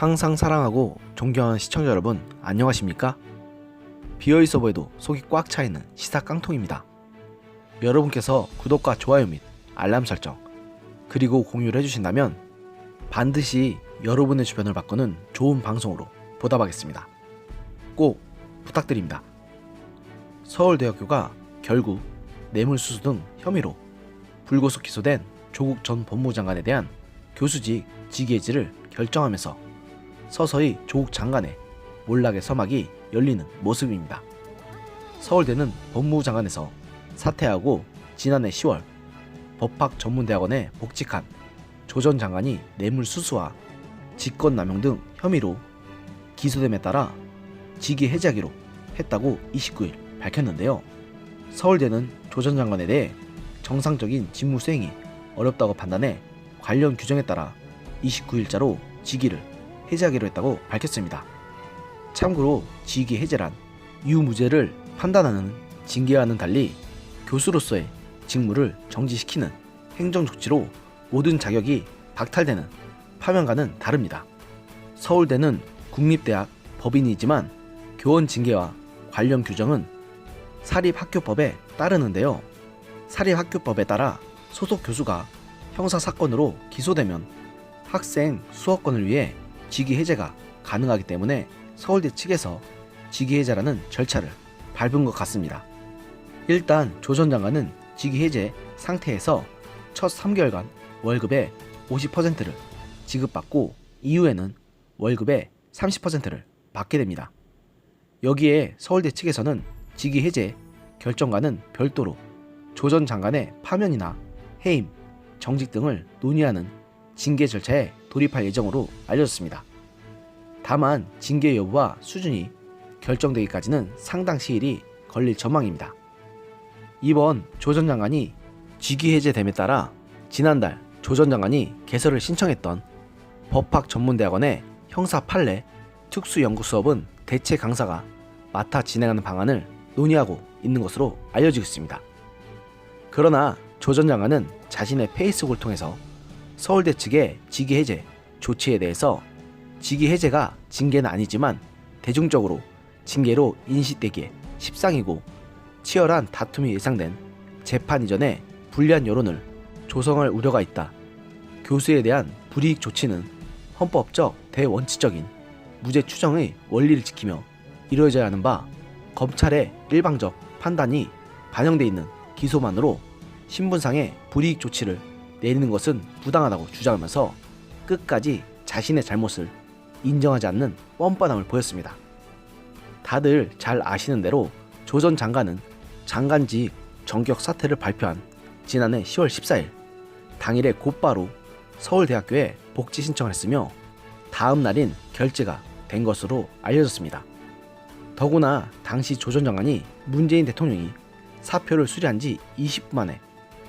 항상 사랑하고 존경하는 시청자 여러분, 안녕하십니까? 비어있어 보여도 속이 꽉 차있는 시사 깡통입니다. 여러분께서 구독과 좋아요 및 알람 설정 그리고 공유를 해주신다면 반드시 여러분의 주변을 바꾸는 좋은 방송으로 보답하겠습니다. 꼭 부탁드립니다. 서울대학교가 결국 뇌물수수 등 혐의로 불구속 기소된 조국 전 법무장관에 대한 교수직 직위해지를 결정하면서 서서히 조국 장관의 몰락의 서막이 열리는 모습입니다. 서울대는 법무부 장관에서 사퇴하고 지난해 10월 법학전문대학원에 복직한 조 전 장관이 뇌물수수와 직권남용 등 혐의로 기소됨에 따라 직위 해제하기로 했다고 29일 밝혔는데요. 서울대는 조 전 장관에 대해 정상적인 직무 수행이 어렵다고 판단해 관련 규정에 따라 29일자로 직위를 해제하기로 했다고 밝혔습니다. 참고로 직위 해제란 유무죄를 판단하는 징계와는 달리 교수로서의 직무를 정지시키는 행정조치로 모든 자격이 박탈되는 파면과는 다릅니다. 서울대는 국립대학 법인이지만 교원 징계와 관련 규정은 사립학교법에 따르는데요. 사립학교법에 따라 소속 교수가 형사사건으로 기소되면 학생 수업권을 위해 직위 해제가 가능하기 때문에 서울대 측에서 직위 해제라는 절차를 밟은 것 같습니다. 일단 조 전 장관은 직위 해제 상태에서 첫 3개월간 월급의 50%를 지급받고 이후에는 월급의 30%를 받게 됩니다. 여기에 서울대 측에서는 직위 해제 결정과는 별도로 조 전 장관의 파면이나 해임, 정직 등을 논의하는 징계 절차에 돌입할 예정으로 알려졌습니다. 다만 징계 여부와 수준이 결정되기까지는 상당 시일이 걸릴 전망입니다. 이번 조 전 장관이 직위 해제됨에 따라 지난달 조 전 장관이 개설을 신청했던 법학전문대학원의 형사 판례 특수연구 수업은 대체 강사가 맡아 진행하는 방안을 논의하고 있는 것으로 알려지고 있습니다. 그러나 조 전 장관은 자신의 페이스북을 통해서 서울대 측의 직위 해제 조치에 대해서 직위 해제가 징계는 아니지만 대중적으로 징계로 인식되기에 십상이고 치열한 다툼이 예상된 재판 이전에 불리한 여론을 조성할 우려가 있다. 교수에 대한 불이익 조치는 헌법적 대원칙적인 무죄 추정의 원리를 지키며 이루어져야 하는 바 검찰의 일방적 판단이 반영돼 있는 기소만으로 신분상의 불이익 조치를 내리는 것은 부당하다고 주장하면서 끝까지 자신의 잘못을 인정하지 않는 뻔뻔함을 보였습니다. 다들 잘 아시는 대로 조 전 장관은 장관직 정격 사퇴를 발표한 지난해 10월 14일 당일에 곧바로 서울대학교에 복지 신청을 했으며 다음 날인 결재가 된 것으로 알려졌습니다. 더구나 당시 조 전 장관이 문재인 대통령이 사표를 수리한 지 20분 만에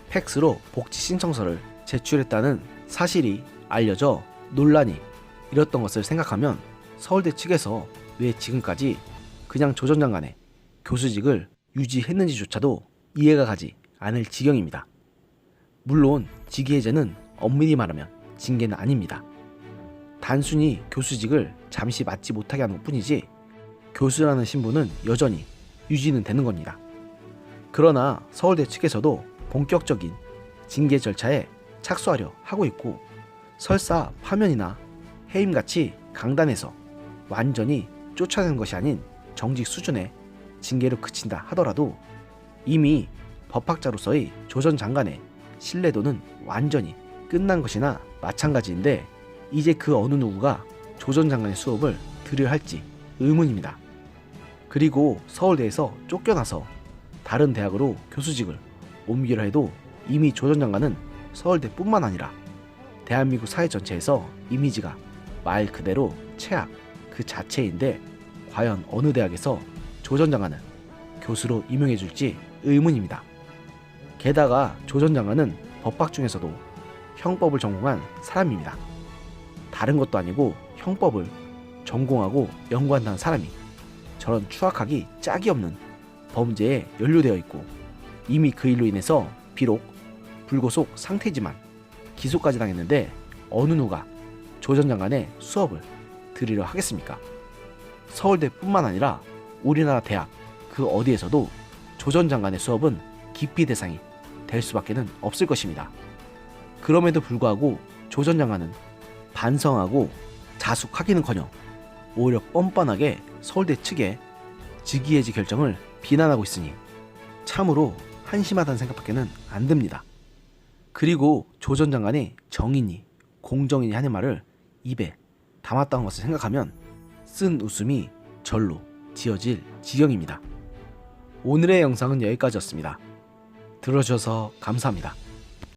팩스로 복지 신청서를 제출했다는 사실이 알려져 논란이 일었던 것을 생각하면 서울대 측에서 왜 지금까지 그냥 조 전 장관의 교수직을 유지했는지조차도 이해가 가지 않을 지경입니다. 물론 직위 해제는 엄밀히 말하면 징계는 아닙니다. 단순히 교수직을 잠시 맡지 못하게 하는 것뿐이지 교수라는 신분은 여전히 유지는 되는 겁니다. 그러나 서울대 측에서도 본격적인 징계 절차에 착수하려 하고 있고 설사 파면이나 해임같이 강단에서 완전히 쫓아내는 것이 아닌 정직 수준의 징계로 그친다 하더라도 이미 법학자로서의 조 전 장관의 신뢰도는 완전히 끝난 것이나 마찬가지인데 이제 그 어느 누구가 조 전 장관의 수업을 들으려 할지 의문입니다. 그리고 서울대에서 쫓겨나서 다른 대학으로 교수직을 옮기려 해도 이미 조 전 장관은 서울대뿐만 아니라 대한민국 사회 전체에서 이미지가 말 그대로 최악 그 자체인데 과연 어느 대학에서 조 전 장관을 교수로 임용해줄지 의문입니다. 게다가 조 전 장관은 법학 중에서도 형법을 전공한 사람입니다. 다른 것도 아니고 형법을 전공하고 연구한다는 사람이 저런 추악하기 짝이 없는 범죄에 연루되어 있고 이미 그 일로 인해서 비록 불구속 상태지만 기소까지 당했는데 어느 누가 조 전 장관의 수업을 드리려 하겠습니까? 서울대뿐만 아니라 우리나라 대학 그 어디에서도 조 전 장관의 수업은 기피 대상이 될 수밖에는 없을 것입니다. 그럼에도 불구하고 조 전 장관은 반성하고 자숙하기는커녕 오히려 뻔뻔하게 서울대 측의 직위해지 결정을 비난하고 있으니 참으로 한심하다는 생각밖에는 안 듭니다. 그리고 조 전 장관이 정인이 공정인이 하는 말을 입에 담았다는 것을 생각하면 쓴 웃음이 절로 지어질 지경입니다. 오늘의 영상은 여기까지였습니다. 들어주셔서 감사합니다.